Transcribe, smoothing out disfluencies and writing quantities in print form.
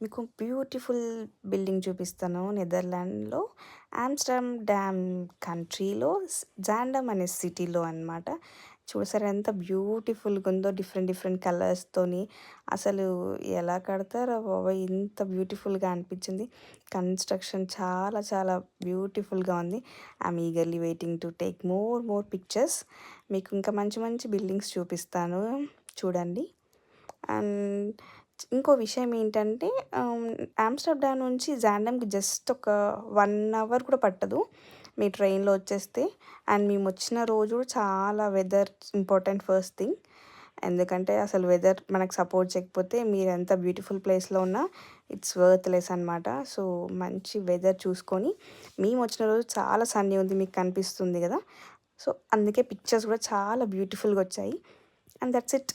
మీకు beautiful building చూపిస్తాను. నెదర్లాండ్‌లో Amsterdam dam కంట్రీలో జాండమ్ అనే సిటీలో అనమాట. చూసారా ఎంత బ్యూటిఫుల్‌గా ఉందో డిఫరెంట్ డిఫరెంట్ కలర్స్‌తోని. అసలు ఎలా కడతారా బాబోయ్! ఇంత బ్యూటిఫుల్‌గా అనిపించింది. కన్‌స్ట్రక్షన్ చాలా చాలా బ్యూటిఫుల్‌గా ఉంది. I'm eagerly waiting to take more pictures. మీకు ఇంకా మంచి మంచి బిల్డింగ్స్ చూపిస్తాను చూడండి. అండ్ ఇంకో విషయం ఏంటంటే ఆమ్స్టర్డామ్ నుంచి జాండమ్‌కి జస్ట్ ఒక 1 అవర్ కూడా పట్టదు. మీ ట్రైన్‌లో వచ్చేస్తే. అండ్ మేమొచ్చిన రోజు చాలా వెదర్ ఇంపార్టెంట్ ఫస్ట్ థింగ్. ఎందుకంటే అసలు వెదర్ మనకు సపోర్ట్ చేయకపోతే మీరెంత బ్యూటిఫుల్ ప్లేస్‌లో ఉన్నా ఇట్స్ వర్త్‌లెస్ అనమాట. సో, మంచి వెదర్ చూసుకొని మేమొచ్చిన రోజు చాలా సన్నీ ఉంది. మీకు కనిపిస్తుంది గదా! సో, అందుకే పిక్చర్స్ కూడా చాలా బ్యూటిఫుల్‌గా వచ్చాయి. And that's it.